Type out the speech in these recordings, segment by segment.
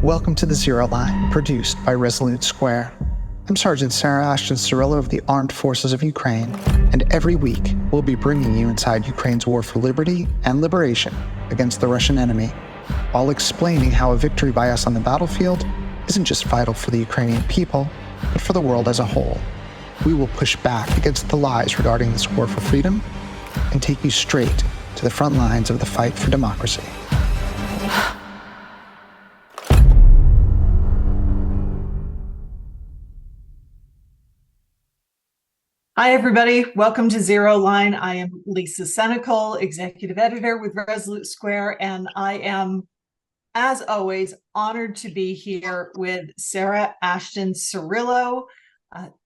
Welcome to the ZeroLine, produced by Resolute Square. I'm Sergeant Sarah Ashton-Cirillio of the Armed Forces of Ukraine, and every week we'll be bringing you inside Ukraine's war for liberty and liberation against the Russian enemy, while explaining how a victory by us on the battlefield isn't just vital for the Ukrainian people, but for the world as a whole. We will push back against the lies regarding this war for freedom and take you straight to the front lines of the fight for democracy. Hi, everybody. Welcome to ZeroLine. I am Lisa Senecal, Executive Editor with Resolute Square, and I am, as always, honored to be here with Sarah Ashton-Cirillio.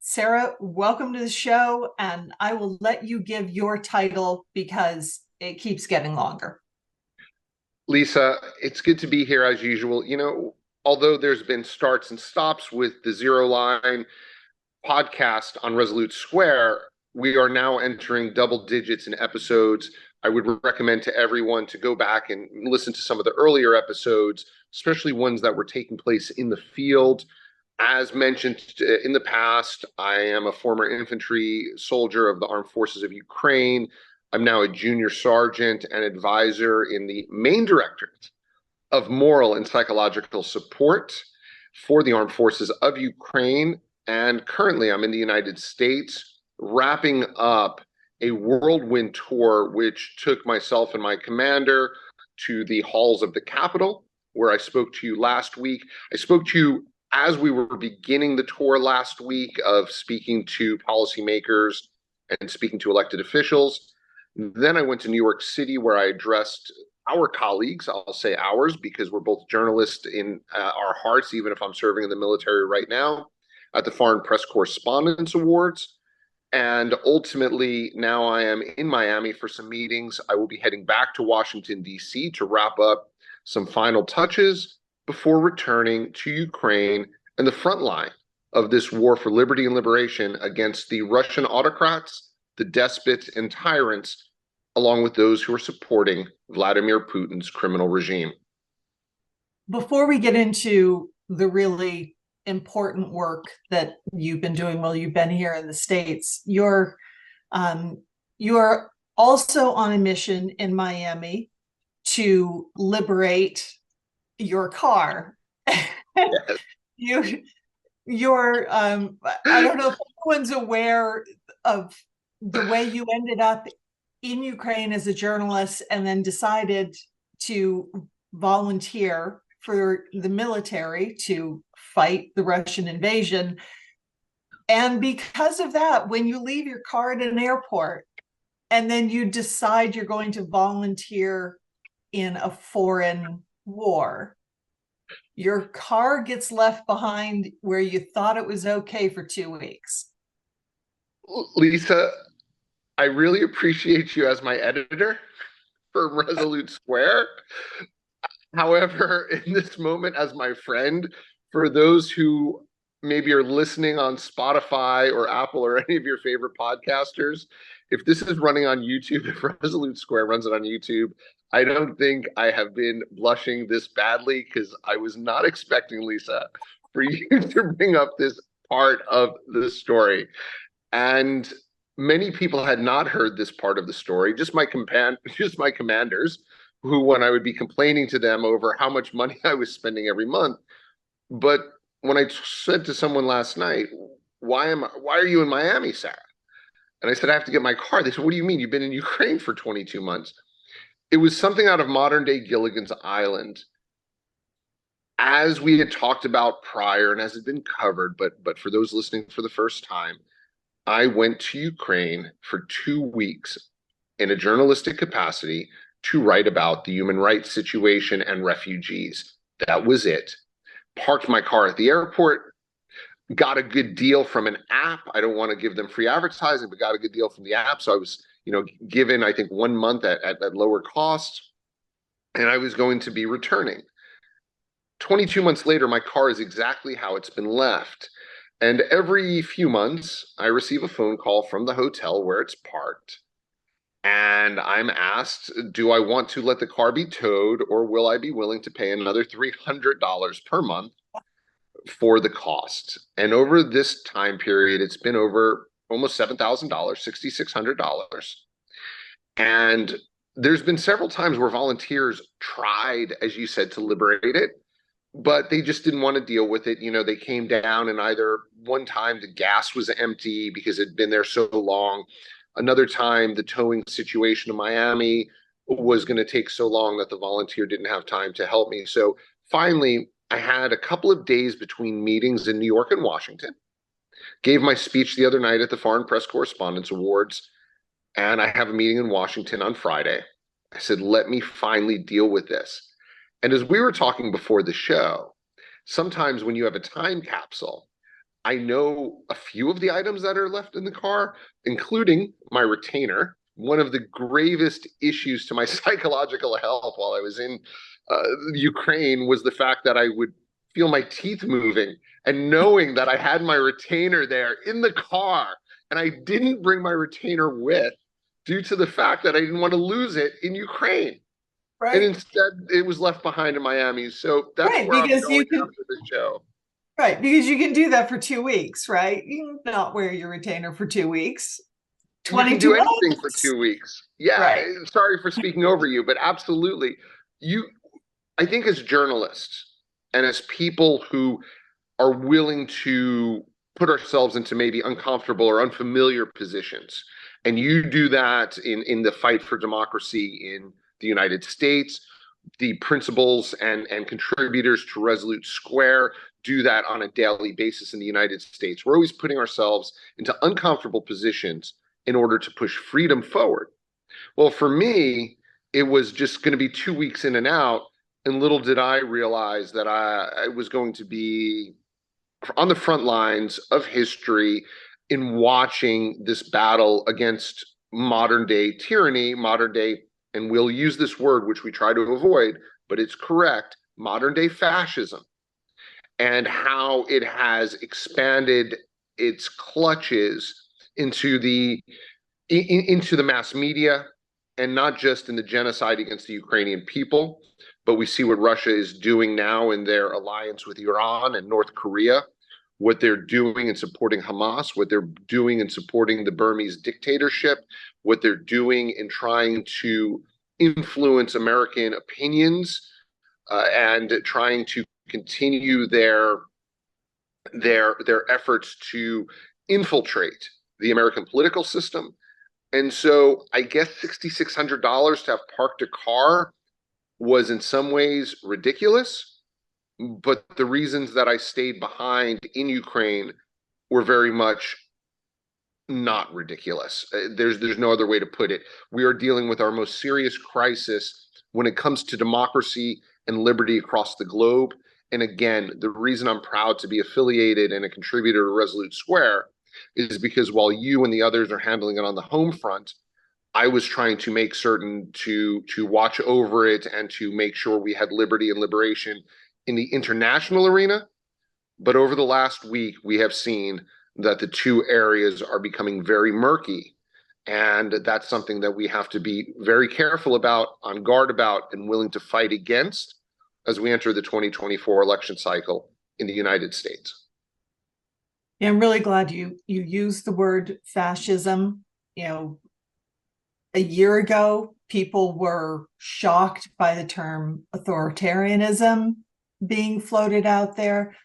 Sarah, welcome to the show, and I will let you give your title because it keeps getting longer. Lisa, it's good to be here as usual. You know, although there's been starts and stops with the ZeroLine podcast on Resolute Square, we are now entering double digits in episodes. I would recommend to everyone to go back and listen to some of the earlier episodes, especially ones that were taking place in the field. As mentioned in the past, I am a former infantry soldier of the Armed Forces of Ukraine. I'm now a junior sergeant and advisor in the main directorate of moral and psychological support for the Armed Forces of Ukraine. And currently I'm in the United States wrapping up a whirlwind tour, which took myself and my commander to the halls of the Capitol, where I spoke to you last week. I spoke to you as we were beginning the tour last week of speaking to policymakers and speaking to elected officials. Then I went to New York City, where I addressed our colleagues. I'll say ours because we're both journalists in our hearts, even if I'm serving in the military right now, at the Foreign Press Correspondence Awards. And ultimately, now I am in Miami for some meetings. I will be heading back to Washington, D.C. to wrap up some final touches before returning to Ukraine and the front line of this war for liberty and liberation against the Russian autocrats, the despots and tyrants, along with those who are supporting Vladimir Putin's criminal regime. Before we get into the really important work that you've been doing while you've been here in the States, you're also on a mission in Miami to liberate your car. Yes. You're I don't know if anyone's aware of the way you ended up in Ukraine as a journalist and then decided to volunteer for the military to fight the Russian invasion. And because of that, when you leave your car at an airport and then you decide you're going to volunteer in a foreign war, your car gets left behind where you thought it was okay for 2 weeks. Lisa, I really appreciate you as my editor for Resolute Square. However, in this moment, as my friend, for those who maybe are listening on Spotify or Apple or any of your favorite podcasters, if this is running on YouTube, if Resolute Square runs it on YouTube, I don't think I have been blushing this badly, because I was not expecting, Lisa, for you to bring up this part of the story. And many people had not heard this part of the story, just my commanders, who, when I would be complaining to them over how much money I was spending every month. But when I said to someone last night, why are you in Miami, Sarah? And I said, I have to get my car. They said, what do you mean? You've been in Ukraine for 22 months. It was something out of modern day Gilligan's Island. As we had talked about prior and as had been covered, but for those listening for the first time, I went to Ukraine for 2 weeks in a journalistic capacity to write about the human rights situation and refugees. That was it. Parked my car at the airport, got a good deal from an app. I don't want to give them free advertising, but got a good deal from the app. So I was, given, I think, 1 month at lower cost, and I was going to be returning. 22 months later, my car is exactly how it's been left. And every few months, I receive a phone call from the hotel where it's parked. And I'm asked, do I want to let the car be towed, or will I be willing to pay another $300 per month for the cost? And over this time period, it's been over almost $7,000, $6,600. And there's been several times where volunteers tried, as you said, to liberate it, but they just didn't want to deal with it. You know, they came down, and either one time the gas was empty because it had been there so long. Another time, the towing situation in Miami was going to take so long that the volunteer didn't have time to help me. So finally, I had a couple of days between meetings in New York and Washington, gave my speech the other night at the Foreign Press Correspondence Awards, and I have a meeting in Washington on Friday. I said, let me finally deal with this. And as we were talking before the show, sometimes when you have a time capsule, I know a few of the items that are left in the car, including my retainer. One of the gravest issues to my psychological health while I was in Ukraine was the fact that I would feel my teeth moving, and knowing that I had my retainer there in the car, and I didn't bring my retainer with due to the fact that I didn't want to lose it in Ukraine. Right. And instead, it was left behind in Miami. So that's Right, where I'm because going after the show. Right, because you can do that for 2 weeks, right? You can not wear your retainer for 2 weeks. You can 22 do anything for months. 2 weeks. Yeah, Right. sorry for speaking over you, but absolutely. I think as journalists and as people who are willing to put ourselves into maybe uncomfortable or unfamiliar positions, and you do that in the fight for democracy in the United States, the principals and contributors to Resolute Square do that on a daily basis in the United States. We're always putting ourselves into uncomfortable positions in order to push freedom forward. Well, for me, it was just going to be 2 weeks in and out. And little did I realize that I was going to be on the front lines of history in watching this battle against modern day tyranny, modern day, and we'll use this word, which we try to avoid, but it's correct, modern day fascism, and how it has expanded its clutches into the mass media, and not just in the genocide against the Ukrainian people, but we see what Russia is doing now in their alliance with Iran and North Korea, what they're doing in supporting Hamas, what they're doing in supporting the Burmese dictatorship, what they're doing in trying to influence American opinions, and trying to continue their efforts to infiltrate the American political system. And so I guess $6,600 to have parked a car was in some ways ridiculous, but the reasons that I stayed behind in Ukraine were very much not ridiculous. There's no other way to put it. We are dealing with our most serious crisis when it comes to democracy and liberty across the globe. And again, the reason I'm proud to be affiliated and a contributor to Resolute Square is because while you and the others are handling it on the home front, I was trying to make certain to watch over it and to make sure we had liberty and liberation in the international arena. But over the last week, we have seen that the two areas are becoming very murky. And that's something that we have to be very careful about, on guard about, and willing to fight against as we enter the 2024 election cycle in the United States. Yeah, I'm really glad you used the word fascism. You know, a year ago, people were shocked by the term authoritarianism being floated out there.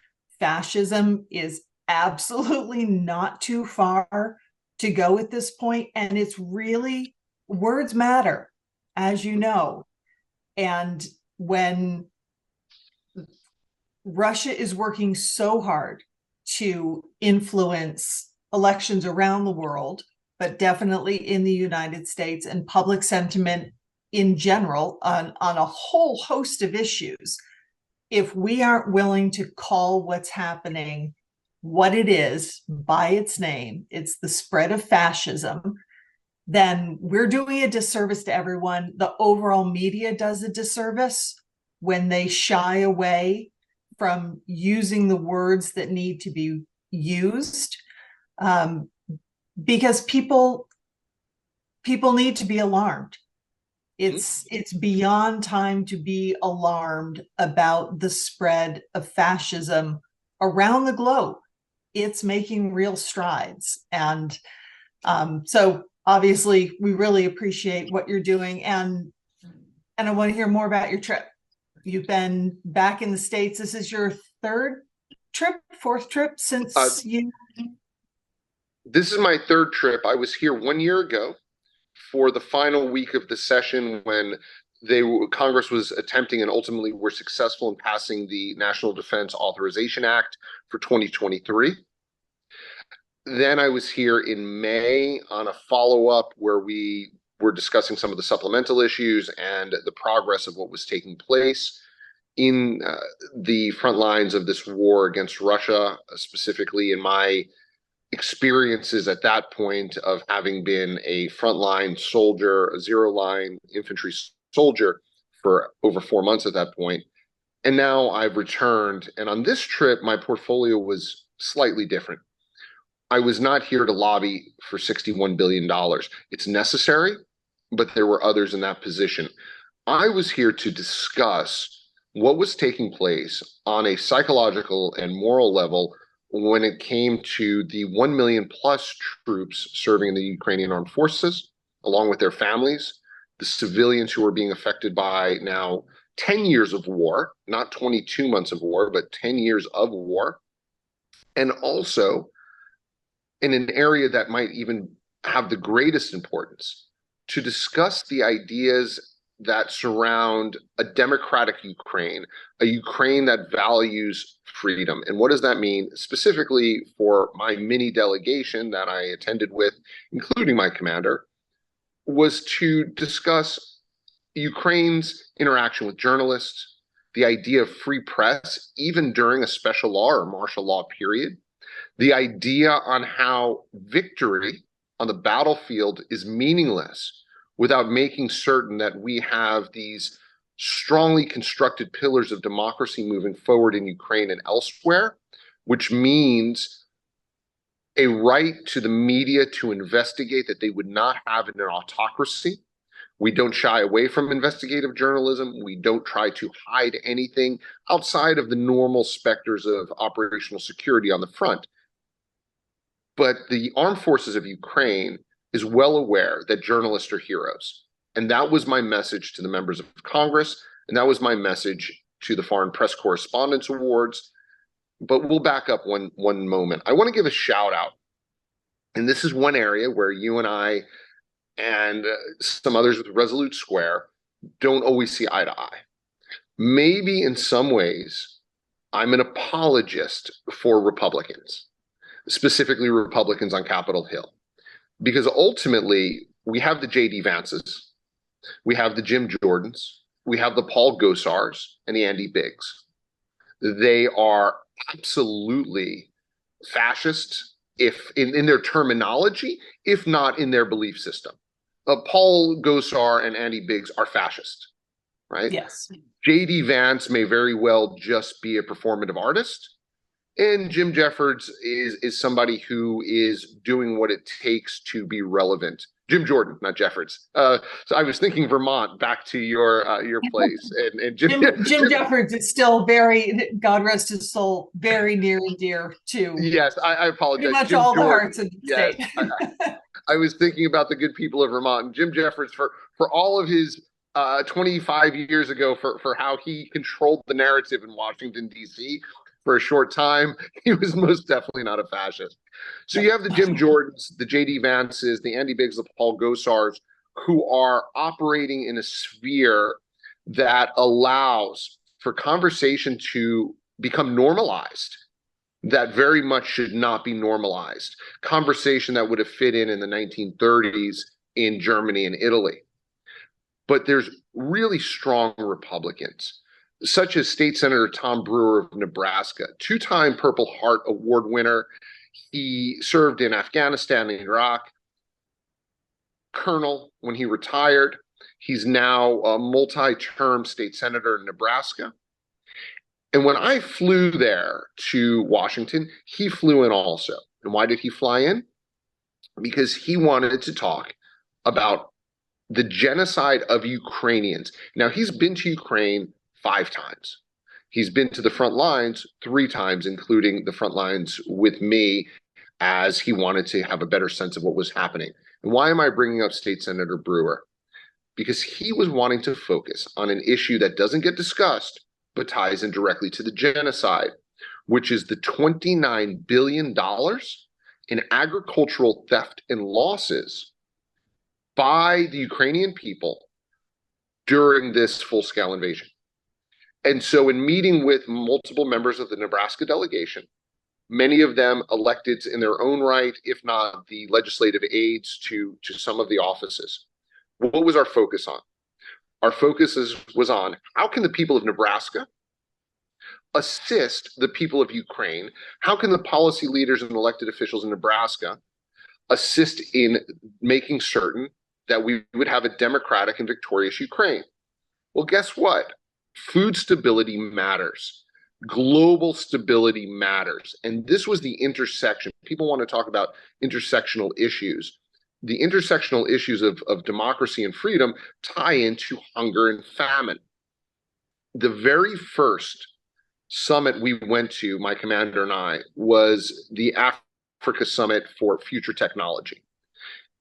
Fascism is absolutely not too far to go at this point, and it's really, words matter, as you know. And when Russia is working so hard to influence elections around the world, but definitely in the United States, and public sentiment in general on a whole host of issues, if we aren't willing to call what's happening what it is by its name, it's the spread of fascism, then we're doing a disservice to everyone. The overall media does a disservice when they shy away from using the words that need to be used, because people people need to be alarmed. It's beyond time to be alarmed about the spread of fascism around the globe. It's making real strides. And so obviously we really appreciate what you're doing. And I want to hear more about your trip. You've been back in the States. This is your fourth trip since you... This is my third trip. I was here 1 year ago for the final week of the session when Congress was attempting and ultimately were successful in passing the National Defense Authorization Act for 2023. Then I was here in May on a follow-up where we were discussing some of the supplemental issues and the progress of what was taking place in the front lines of this war against Russia, specifically in my experiences at that point of having been a frontline soldier, a ZeroLine infantry soldier for over 4 months at that point. And now I've returned. And on this trip, my portfolio was slightly different. I was not here to lobby for $61 billion. It's necessary, but there were others in that position. I was here to discuss what was taking place on a psychological and moral level when it came to the 1 million plus troops serving in the Ukrainian armed forces, along with their families, the civilians who are being affected by now 10 years of war, not 22 months of war, but 10 years of war, and also in an area that might even have the greatest importance, to discuss the ideas that surround a democratic Ukraine, a Ukraine that values freedom. And what does that mean specifically for my mini delegation that I attended with, including my commander, was to discuss Ukraine's interaction with journalists, the idea of free press, even during a special law or martial law period, the idea on how victory on the battlefield is meaningless without making certain that we have these strongly constructed pillars of democracy moving forward in Ukraine and elsewhere, which means a right to the media to investigate that they would not have in an autocracy. We don't shy away from investigative journalism. We don't try to hide anything outside of the normal specters of operational security on the front. But the armed forces of Ukraine is well aware that journalists are heroes. And that was my message to the members of Congress, and that was my message to the Foreign Press Correspondence Awards. But we'll back up one moment. I want to give a shout out. And this is one area where you and I and some others with Resolute Square don't always see eye to eye. Maybe in some ways, I'm an apologist for Republicans, specifically Republicans on Capitol Hill. Because ultimately, we have the J.D. Vances, we have the Jim Jordans, we have the Paul Gosars, and the Andy Biggs. They are absolutely fascist, if in their terminology, if not in their belief system. Paul Gosar and Andy Biggs are fascist, right? Yes. J.D. Vance may very well just be a performative artist. And Jim Jeffords is somebody who is doing what it takes to be relevant. Jim Jordan, not Jeffords. So I was thinking Vermont, back to your place. And Jim Jeffords is still very, God rest his soul, very near and dear to. Yes, I apologize. Pretty much Jim all Jordan, the hearts of the yes, state. I was thinking about the good people of Vermont and Jim Jeffords for all of his 25 years ago for how he controlled the narrative in Washington, D.C. for a short time. He was most definitely not a fascist. So you have the Jim Jordans, the J.D. Vances, the Andy Biggs, the Paul Gosars, who are operating in a sphere that allows for conversation to become normalized that very much should not be normalized. Conversation that would have fit in the 1930s in Germany and Italy. But there's really strong Republicans, such as State Senator Tom Brewer of Nebraska, two-time Purple Heart Award winner. He served in Afghanistan and Iraq, colonel when he retired. He's now a multi-term state senator in Nebraska. And when I flew there to Washington, he flew in also. And why did he fly in? Because he wanted to talk about the genocide of Ukrainians. Now, he's been to Ukraine 5 times. He's been to the front lines 3 times, including the front lines with me, as he wanted to have a better sense of what was happening. And why am I bringing up State Senator Brewer? Because he was wanting to focus on an issue that doesn't get discussed, but ties in directly to the genocide, which is the $29 billion in agricultural theft and losses by the Ukrainian people during this full-scale invasion. And so in meeting with multiple members of the Nebraska delegation, many of them elected in their own right, if not the legislative aides to some of the offices, what was our focus on? Our focus was on how can the people of Nebraska assist the people of Ukraine? How can the policy leaders and elected officials in Nebraska assist in making certain that we would have a democratic and victorious Ukraine? Well, guess what? Food stability matters. Global stability matters. And this was the intersection. People want to talk about intersectional issues. The intersectional issues of democracy and freedom tie into hunger and famine. The very first summit we went to, my commander and I, was the Africa Summit for Future Technology.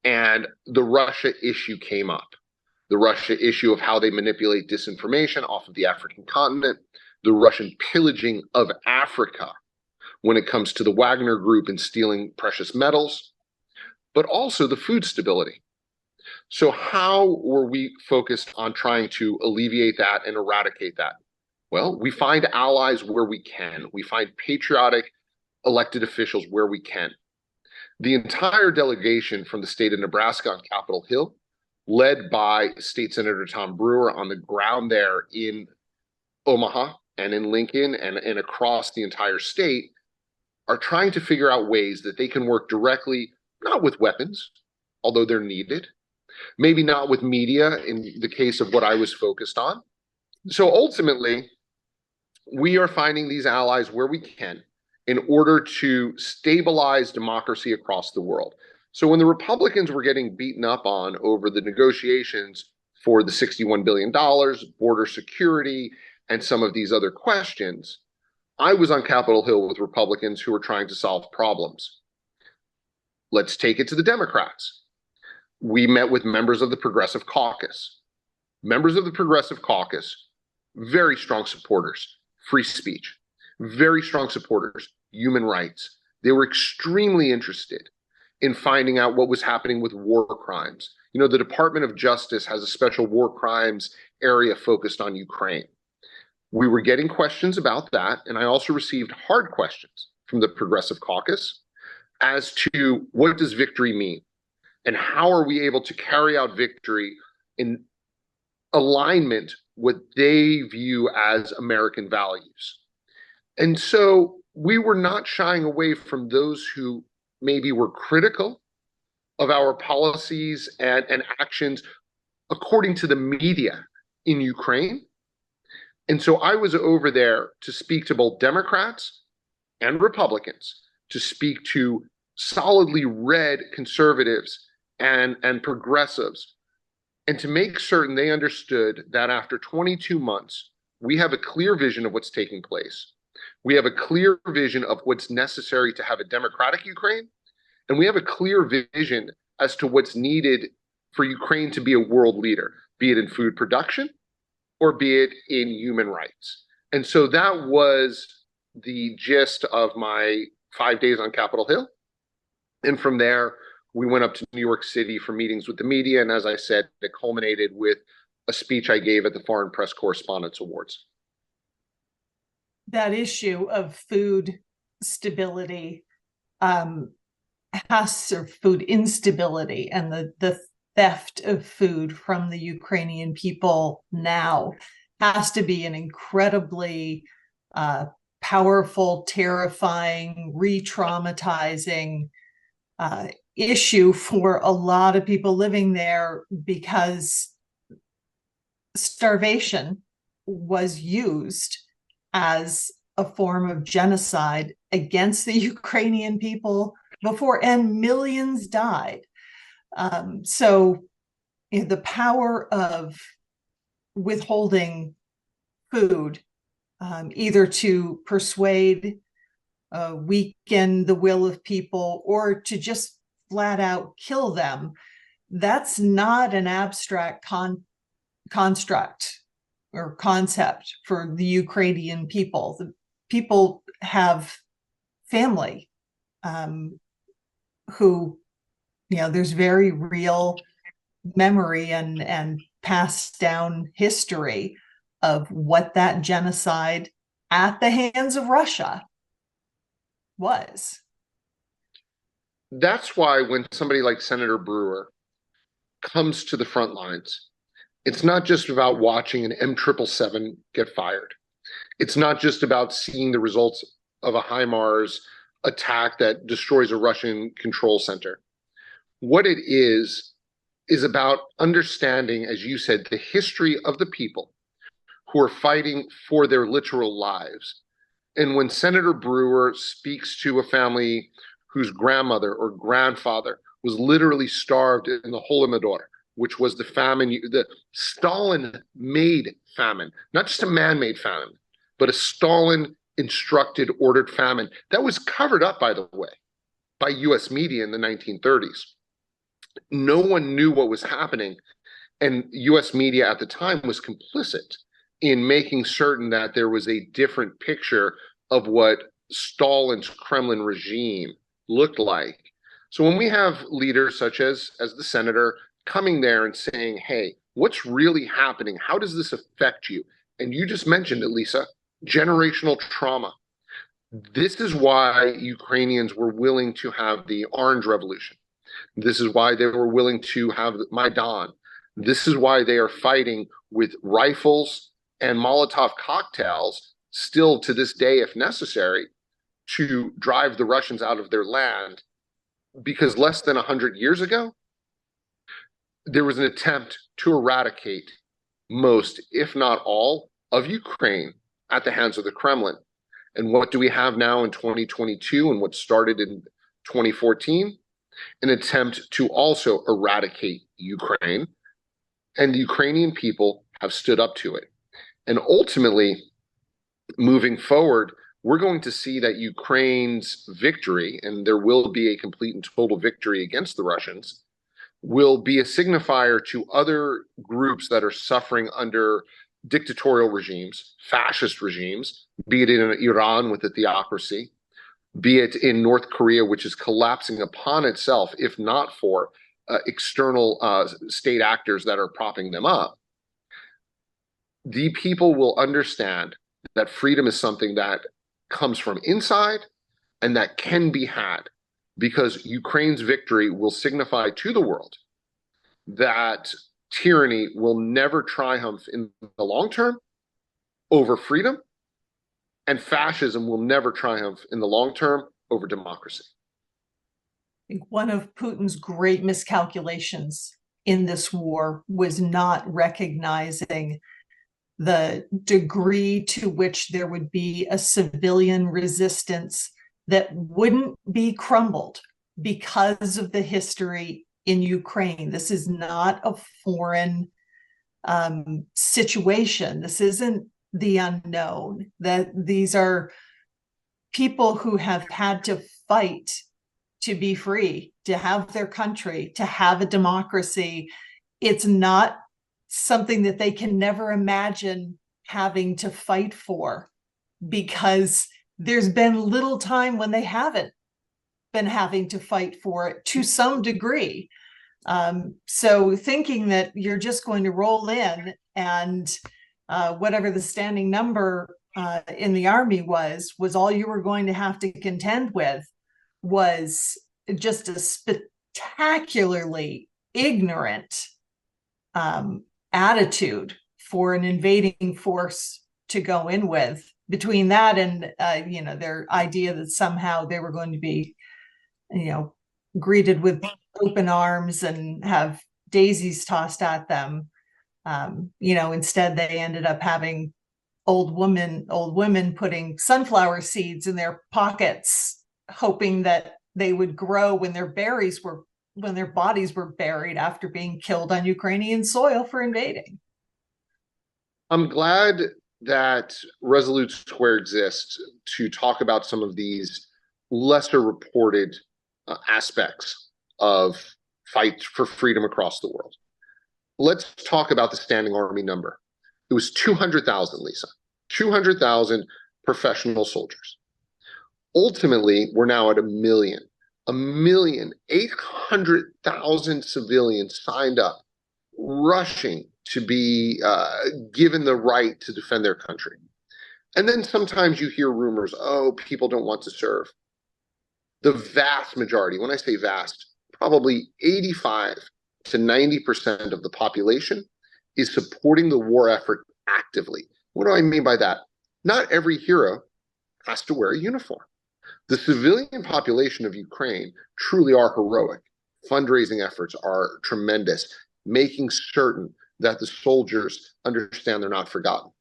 And the Russia issue came up. The Russia issue of how they manipulate disinformation off of the African continent, the Russian pillaging of Africa when it comes to the Wagner Group and stealing precious metals, but also the food stability. So how were we focused on trying to alleviate that and eradicate that? Well, we find allies where we can. We find patriotic elected officials where we can. The entire delegation from the state of Nebraska on Capitol Hill, led by State Senator Tom Brewer on the ground there in Omaha and in Lincoln and across the entire state, are trying to figure out ways that they can work directly, not with weapons, although they're needed, maybe not with media in the case of what I was focused on. So ultimately, we are finding these allies where we can in order to stabilize democracy across the world. So when the Republicans were getting beaten up on over the negotiations for the $61 billion, border security, and some of these other questions, I was on Capitol Hill with Republicans who were trying to solve problems. Let's take it to the Democrats. We met with members of the Progressive Caucus. Members of the Progressive Caucus, very strong supporters, free speech, very strong supporters, human rights. They were extremely interested in finding out what was happening with war crimes. You know, the Department of Justice has a special war crimes area focused on Ukraine. We were getting questions about that, and I also received hard questions from the Progressive Caucus as to what does victory mean, and how are we able to carry out victory in alignment what they view as American values. And so we were not shying away from those who maybe were critical of our policies and actions according to the media in Ukraine. And so I was over there to speak to both Democrats and Republicans, to speak to solidly red conservatives and progressives, and to make certain they understood that after 22 months, we have a clear vision of what's taking place. We have a clear vision of what's necessary to have a democratic Ukraine, and we have a clear vision as to what's needed for Ukraine to be a world leader, be it in food production or be it in human rights. And so that was the gist of my 5 days on Capitol Hill. And from there, we went up to New York City for meetings with the media. And as I said, it culminated with a speech I gave at the Foreign Press Correspondents Awards. That issue of food stability or food instability and the theft of food from the Ukrainian people now has to be an incredibly powerful, terrifying, re-traumatizing issue for a lot of people living there, because starvation was used as a form of genocide against the Ukrainian people before, and millions died. So the power of withholding food, either to persuade, weaken the will of people, or to just flat out kill them, that's not an abstract construct or concept for the Ukrainian people. The people have family, who, there's very real memory and passed down history of what that genocide at the hands of Russia was. That's why when somebody like Senator Brewer comes to the front lines, it's not just about watching an M777 get fired. It's not just about seeing the results of a HIMARS attack that destroys a Russian control center. What it is about understanding, as you said, the history of the people who are fighting for their literal lives. And when Senator Brewer speaks to a family whose grandmother or grandfather was literally starved in the Holodomor, which was the famine, the Stalin-made famine, not just a man-made famine, but a Stalin-instructed, ordered famine that was covered up, by the way, by US media in the 1930s. No one knew what was happening, and US media at the time was complicit in making certain that there was a different picture of what Stalin's Kremlin regime looked like. So when we have leaders such as the senator coming there and saying, hey, what's really happening? How does this affect you? And you just mentioned it, Lisa, generational trauma. This is why Ukrainians were willing to have the Orange Revolution. This is why they were willing to have Maidan. This is why they are fighting with rifles and Molotov cocktails still to this day, if necessary, to drive the Russians out of their land. Because less than 100 years ago, there was an attempt to eradicate most, if not all, of Ukraine at the hands of the Kremlin. And what do we have now in 2022 and what started in 2014? An attempt to also eradicate Ukraine. And the Ukrainian people have stood up to it. And ultimately, moving forward, we're going to see that Ukraine's victory, and there will be a complete and total victory against the Russians, will be a signifier to other groups that are suffering under dictatorial regimes, fascist regimes, be it in Iran with a theocracy, be it in North Korea, which is collapsing upon itself, if not for external state actors that are propping them up. The people will understand that freedom is something that comes from inside and that can be had, because Ukraine's victory will signify to the world that tyranny will never triumph in the long term over freedom, and fascism will never triumph in the long term over democracy. I think one of Putin's great miscalculations in this war was not recognizing the degree to which there would be a civilian resistance that wouldn't be crumbled because of the history in Ukraine. This is not a foreign situation. This isn't the unknown. That these are people who have had to fight to be free, to have their country, to have a democracy. It's not something that they can never imagine having to fight for, because there's been little time when they haven't been having to fight for it to some degree. So thinking that you're just going to roll in and whatever the standing number in the army was all you were going to have to contend with was just a spectacularly ignorant attitude for an invading force to go in with. Between that and their idea that somehow they were going to be greeted with open arms and have daisies tossed at them, instead they ended up having old women putting sunflower seeds in their pockets, hoping that they would grow when their berries were their bodies were buried after being killed on Ukrainian soil for invading. I'm glad that Resolute Square exists to talk about some of these lesser reported aspects of fight for freedom across the world. Let's talk about the standing army number. It was 200,000, Lisa. 200,000 professional soldiers. Ultimately, we're now at 1,800,000 civilians signed up, rushing to be given the right to defend their country. And then sometimes you hear rumors, oh, people don't want to serve. The vast majority, when I say vast, probably 85 to 90% of the population is supporting the war effort actively. What do I mean by that? Not every hero has to wear a uniform. The civilian population of Ukraine truly are heroic. Fundraising efforts are tremendous, making certain that the soldiers understand they're not forgotten.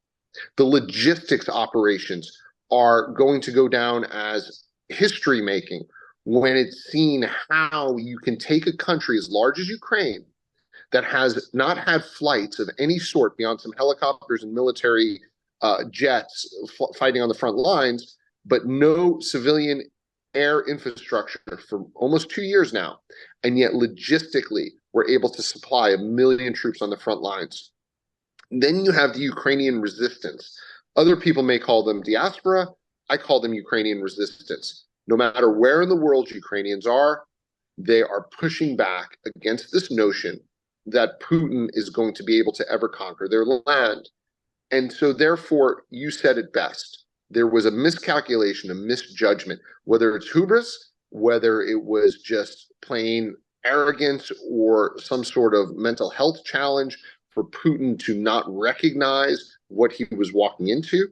The logistics operations are going to go down as history making when it's seen how you can take a country as large as Ukraine that has not had flights of any sort beyond some helicopters and military jets fighting on the front lines, but no civilian air infrastructure for almost 2 years now. And yet logistically, we're able to supply 1 million troops on the front lines. Then you have the Ukrainian resistance. Other people may call them diaspora. I call them Ukrainian resistance. No matter where in the world Ukrainians are, they are pushing back against this notion that Putin is going to be able to ever conquer their land. And so therefore, you said it best. There was a miscalculation, a misjudgment, whether it's hubris, whether it was just plain arrogance or some sort of mental health challenge for Putin to not recognize what he was walking into.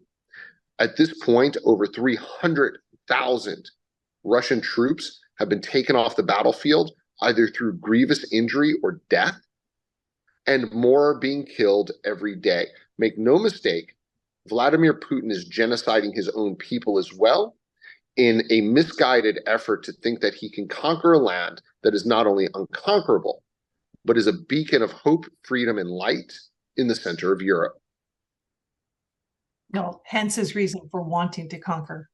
At this point, over 300,000 Russian troops have been taken off the battlefield, either through grievous injury or death, and more are being killed every day. Make no mistake, Vladimir Putin is genociding his own people as well in a misguided effort to think that he can conquer a land that is not only unconquerable, but is a beacon of hope, freedom, and light in the center of Europe. No, hence his reason for wanting to conquer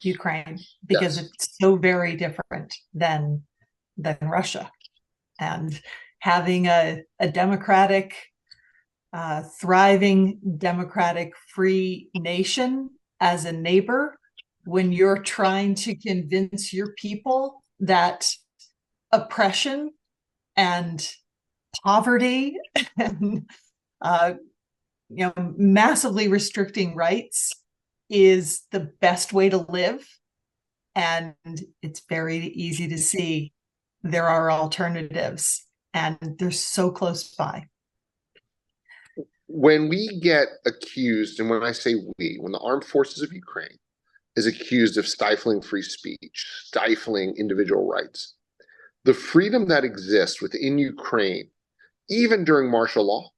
Ukraine, because Yes. it's so very different than Russia. And having a democratic, thriving, democratic, free nation as a neighbor, when you're trying to convince your people that oppression and poverty and massively restricting rights is the best way to live, and it's very easy to see there are alternatives, and they're so close by. When we get accused, and when I say we, when the armed forces of Ukraine is accused of stifling free speech, stifling individual rights, the freedom that exists within Ukraine, even during martial law,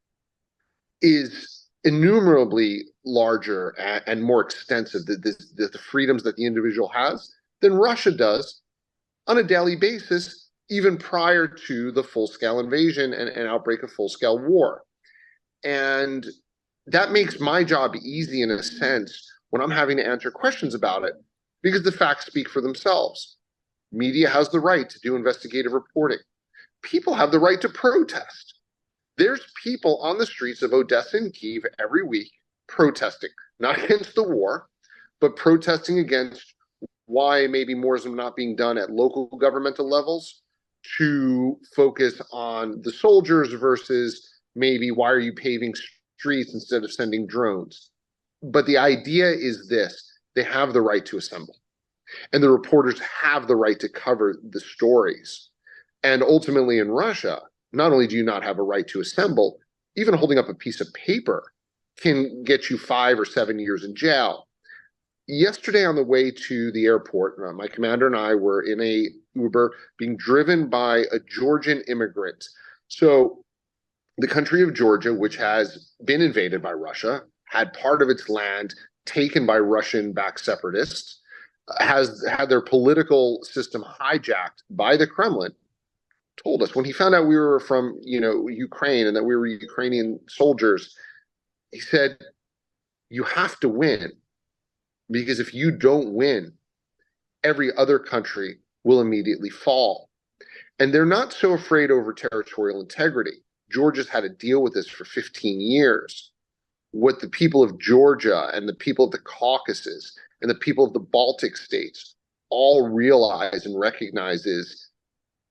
is innumerably larger and more extensive, the freedoms that the individual has, than Russia does on a daily basis, even prior to the full-scale invasion and outbreak of full-scale war. And that makes my job easy in a sense when I'm having to answer questions about it, because the facts speak for themselves. Media has the right to do investigative reporting. People have the right to protest. There's people on the streets of Odessa and Kyiv every week protesting, not against the war, but protesting against why maybe more is not being done at local governmental levels to focus on the soldiers versus maybe why are you paving streets instead of sending drones. But the idea is this: they have the right to assemble, and the reporters have the right to cover the stories. And ultimately in Russia, not only do you not have a right to assemble, even holding up a piece of paper can get you 5 or 7 years in jail. Yesterday on the way to the airport, my commander and I were in a Uber being driven by a Georgian immigrant. So the country of Georgia, which has been invaded by Russia, had part of its land taken by Russian-backed separatists, has had their political system hijacked by the Kremlin, told us when he found out we were from, Ukraine and that we were Ukrainian soldiers. He said, "You have to win, because if you don't win, every other country will immediately fall." And they're not so afraid over territorial integrity. Georgia's had to deal with this for 15 years. What the people of Georgia and the people of the Caucasus and the people of the Baltic states all realize and recognize is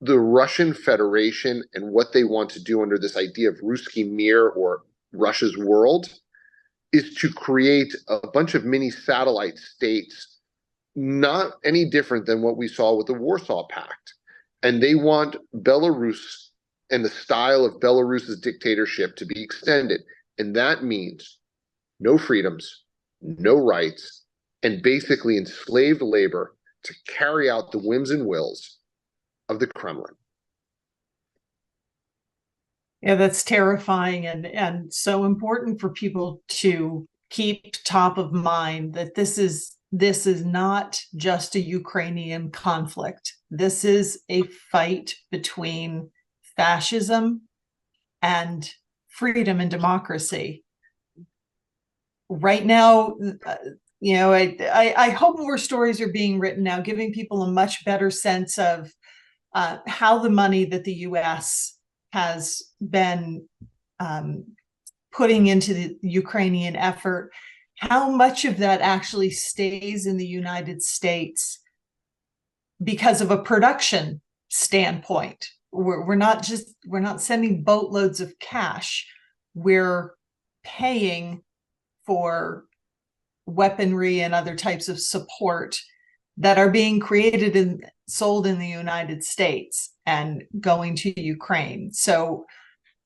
the Russian Federation and what they want to do under this idea of Ruski Mir, or Russia's world, is to create a bunch of mini satellite states, not any different than what we saw with the Warsaw Pact. And they want Belarus and the style of Belarus's dictatorship to be extended. And that means no freedoms, no rights, and basically enslaved labor to carry out the whims and wills of the Kremlin. Yeah, that's terrifying, and so important for people to keep top of mind that this is not just a Ukrainian conflict. This is a fight between fascism and freedom and democracy. Right now, I hope more stories are being written now, giving people a much better sense of how the money that the U.S. has been putting into the Ukrainian effort, how much of that actually stays in the United States because of a production standpoint. We're not sending boatloads of cash. We're paying for weaponry and other types of support that are being created and sold in the United States and going to Ukraine. So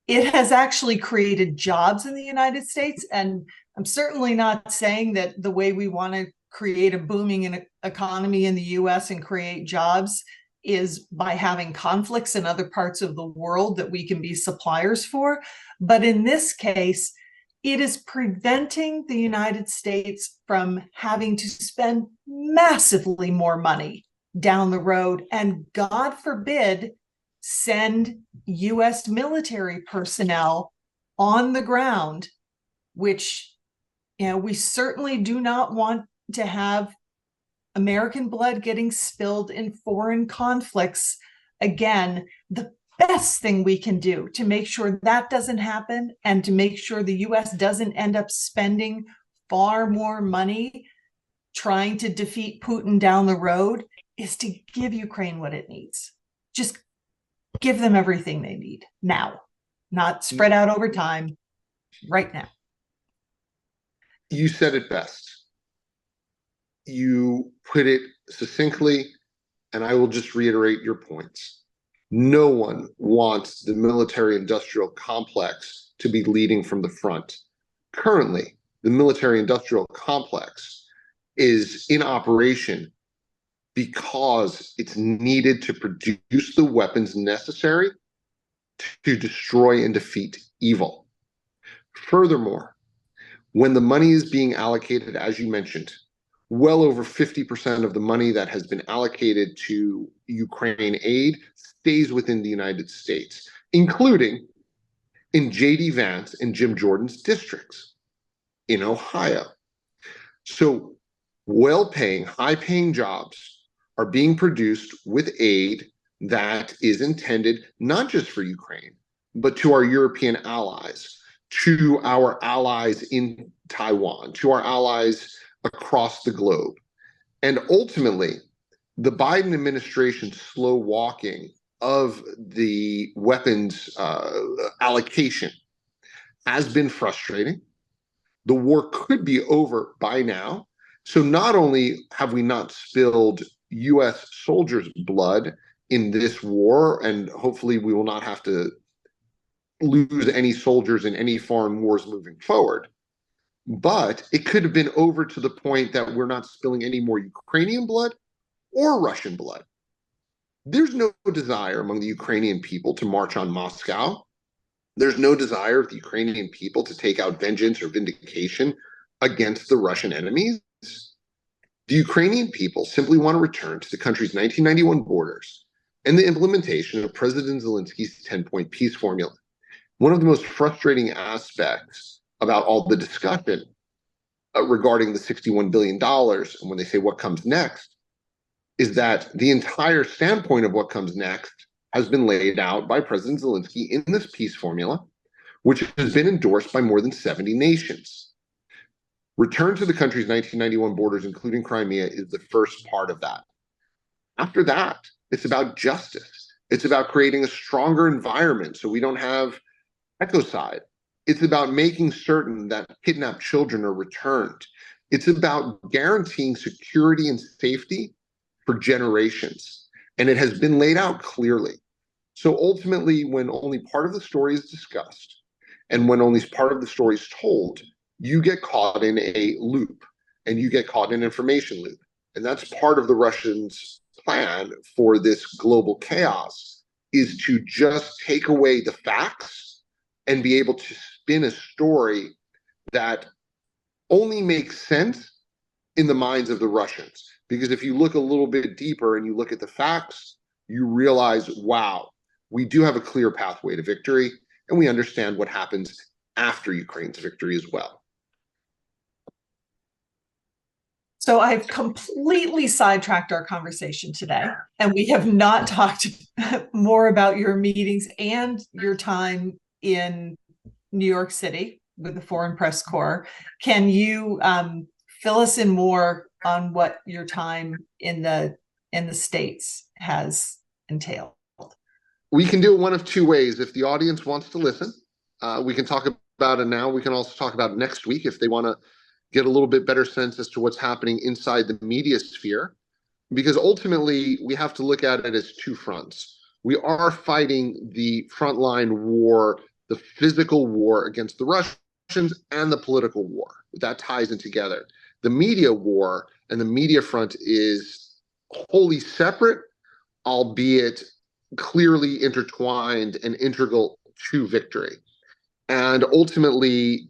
it has actually created jobs in the United States. And I'm certainly not saying that the way we want to create a booming economy in the US and create jobs is by having conflicts in other parts of the world that we can be suppliers for. But in this case, it is preventing the United States from having to spend massively more money down the road, and God forbid, send US military personnel on the ground, which, we certainly do not want to have American blood getting spilled in foreign conflicts. Again, the best thing we can do to make sure that doesn't happen, and to make sure the US doesn't end up spending far more money trying to defeat Putin down the road, is to give Ukraine what it needs. Just give them everything they need now, not spread out over time, right now. You said it best. You put it succinctly, and I will just reiterate your points. No one wants the military-industrial complex to be leading from the front. Currently, the military-industrial complex is in operation because it's needed to produce the weapons necessary to destroy and defeat evil. Furthermore, when the money is being allocated, as you mentioned, well over 50% of the money that has been allocated to Ukraine aid stays within the United States, including in J.D. Vance and Jim Jordan's districts in Ohio. So well-paying, high-paying jobs are being produced with aid that is intended not just for Ukraine, but to our European allies, to our allies in Taiwan, to our allies across the globe. And ultimately, the Biden administration's slow walking of the weapons allocation has been frustrating. The war could be over by now. So not only have we not spilled U.S. soldiers' blood in this war, and hopefully we will not have to lose any soldiers in any foreign wars moving forward, but it could have been over to the point that we're not spilling any more Ukrainian blood or Russian blood. There's no desire among the Ukrainian people to march on Moscow. There's no desire of the Ukrainian people to take out vengeance or vindication against the Russian enemies. The Ukrainian people simply want to return to the country's 1991 borders and the implementation of President Zelensky's 10-point peace formula. One of the most frustrating aspects about all the discussion regarding the $61 billion, and when they say what comes next, is that the entire standpoint of what comes next has been laid out by President Zelensky in this peace formula, which has been endorsed by more than 70 nations. Return to the country's 1991 borders, including Crimea, is the first part of that. After that, it's about justice. It's about creating a stronger environment so we don't have ecocide. It's about making certain that kidnapped children are returned. It's about guaranteeing security and safety for generations. And it has been laid out clearly. So ultimately, when only part of the story is discussed, and when only part of the story is told, you get caught in a loop, and you get caught in an information loop. And that's part of the Russians' plan for this global chaos, is to just take away the facts and be able to spin a story that only makes sense in the minds of the Russians. Because if you look a little bit deeper and you look at the facts, you realize, wow, we do have a clear pathway to victory, and we understand what happens after Ukraine's victory as well. So I've completely sidetracked our conversation today, and we have not talked more about your meetings and your time in New York City with the Foreign Press Corps. Can you fill us in more on what your time in the States has entailed? We can do it one of two ways. If the audience wants to listen, we can talk about it now. We can also talk about it next week if they want to get a little bit better sense as to what's happening inside the media sphere. Because ultimately, we have to look at it as two fronts. We are fighting the frontline war, the physical war against the Russians, and the political war. That ties in together. The media war and the media front is wholly separate, albeit clearly intertwined and integral to victory. And ultimately,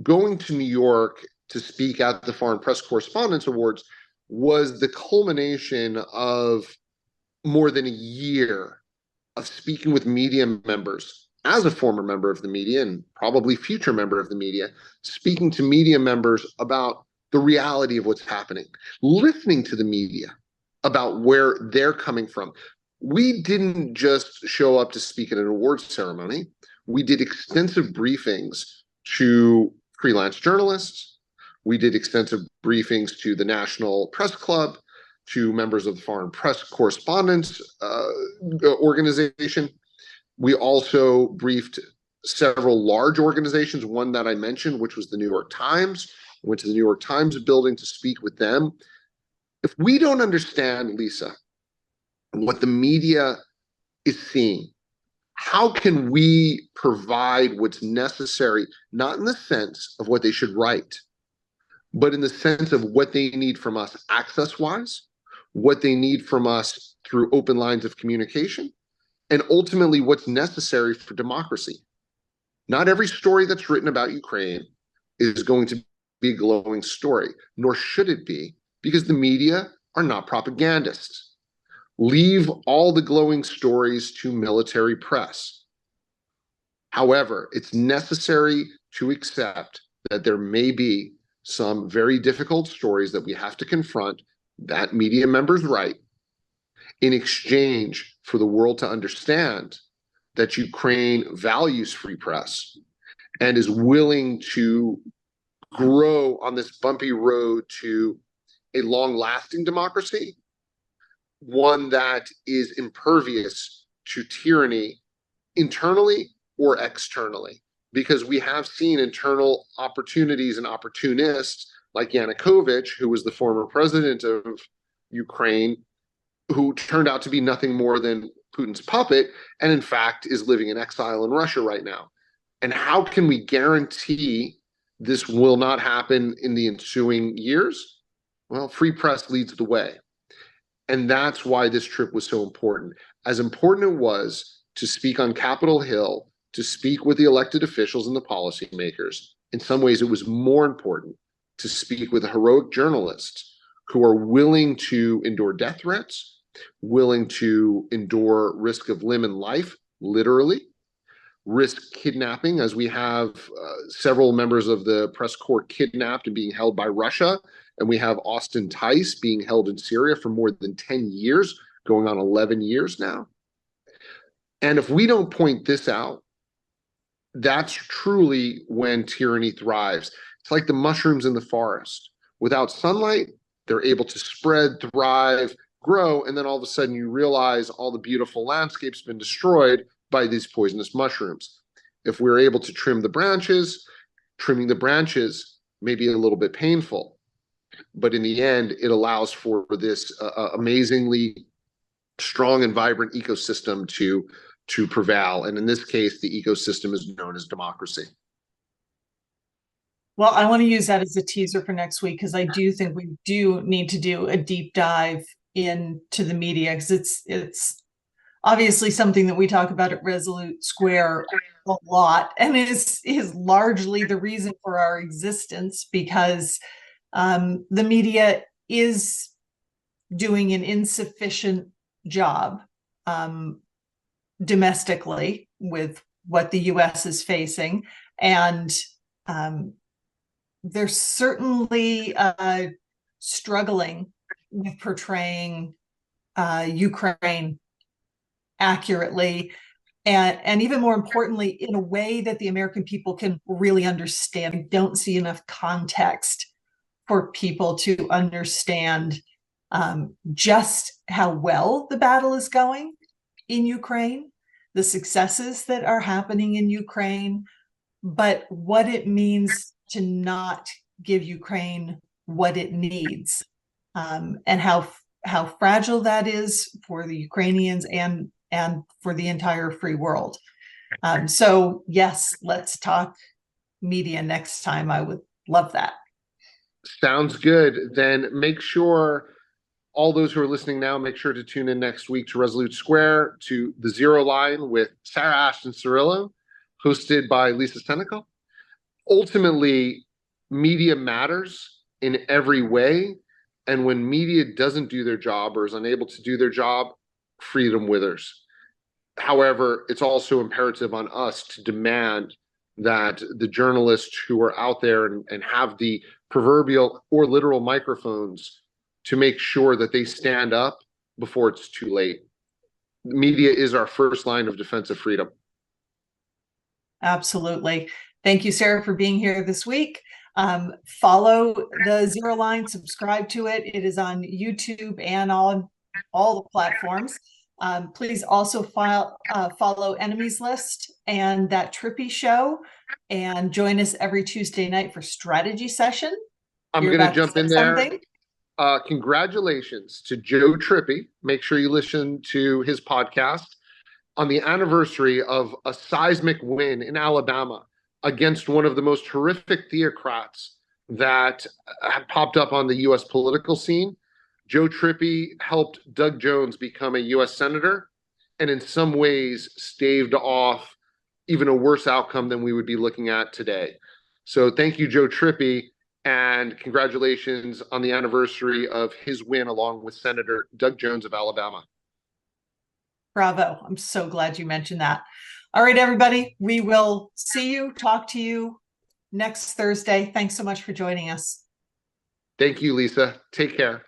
going to New York to speak at the Foreign Press Correspondents Awards was the culmination of more than a year of speaking with media members. As a former member of the media and probably future member of the media, speaking to media members about the reality of what's happening, listening to the media about where they're coming from. We didn't just show up to speak at an awards ceremony. We did extensive briefings to freelance journalists. We did extensive briefings to the National Press Club, to members of the Foreign Press Correspondents Organization. We also briefed several large organizations, one that I mentioned, which was the New York Times. I went to the New York Times building to speak with them. If we don't understand, Lisa, what the media is seeing, how can we provide what's necessary, not in the sense of what they should write, but in the sense of what they need from us access-wise, what they need from us through open lines of communication, and ultimately what's necessary for democracy. Not every story that's written about Ukraine is going to be a glowing story, nor should it be, because the media are not propagandists. Leave all the glowing stories to military press. However, it's necessary to accept that there may be some very difficult stories that we have to confront, that media members write, in exchange for the world to understand that Ukraine values free press and is willing to grow on this bumpy road to a long-lasting democracy, one that is impervious to tyranny internally or externally. Because we have seen internal opportunities and opportunists like Yanukovych, who was the former president of Ukraine, who turned out to be nothing more than Putin's puppet, and in fact is living in exile in Russia right now. And how can we guarantee this will not happen in the ensuing years? Well, free press leads the way. And that's why this trip was so important. As important it was to speak on Capitol Hill, to speak with the elected officials and the policymakers, in some ways it was more important to speak with heroic journalists who are willing to endure death threats, willing to endure risk of limb and life, literally, risk kidnapping, as we have several members of the press corps kidnapped and being held by Russia. And we have Austin Tice being held in Syria for more than 10 years, going on 11 years now. And if we don't point this out, that's truly when tyranny thrives. It's like the mushrooms in the forest. Without sunlight, they're able to spread, thrive, grow, and then all of a sudden you realize all the beautiful landscape's been destroyed by these poisonous mushrooms. If we're able to trim the branches, trimming the branches may be a little bit painful, but in the end, it allows for this amazingly strong and vibrant ecosystem to prevail. And in this case, the ecosystem is known as democracy. Well, I want to use that as a teaser for next week, because I do think we do need to do a deep dive into the media, because it's obviously something that we talk about at Resolute Square a lot, and is largely the reason for our existence, because the media is doing an insufficient job domestically with what the US is facing. And they're certainly struggling with portraying Ukraine accurately, and even more importantly, in a way that the American people can really understand. We don't see enough context for people to understand just how well the battle is going in Ukraine, the successes that are happening in Ukraine, but what it means to not give Ukraine what it needs, and how fragile that is for the Ukrainians and for the entire free world. So yes, let's talk media next time. I would love that. Sounds good. Then make sure all those who are listening now, make sure to tune in next week to Resolute Square, to the ZeroLine with Sarah Ashton-Cirillio, hosted by Lisa Senecal. Ultimately, media matters in every way. And when media doesn't do their job or is unable to do their job, freedom withers. However, it's also imperative on us to demand that the journalists who are out there and have the proverbial or literal microphones to make sure that they stand up before it's too late. Media is our first line of defense of freedom. Absolutely. Thank you, Sarah, for being here this week. Follow the ZeroLine, subscribe to it. It is on YouTube and on all the platforms. Please also follow Enemies List and That Trippy Show, and join us every Tuesday night for strategy session. I'm going to jump in there. Congratulations to Joe Trippi. Make sure you listen to his podcast on the anniversary of a seismic win in Alabama against one of the most horrific theocrats that have popped up on the U.S. political scene. Joe Trippi helped Doug Jones become a U.S. senator, and in some ways staved off even a worse outcome than we would be looking at today. So thank you, Joe Trippi, and congratulations on the anniversary of his win along with Senator Doug Jones of Alabama. Bravo. I'm so glad you mentioned that. All right, everybody, we will see you, talk to you next Thursday. Thanks so much for joining us. Thank you, Lisa. Take care.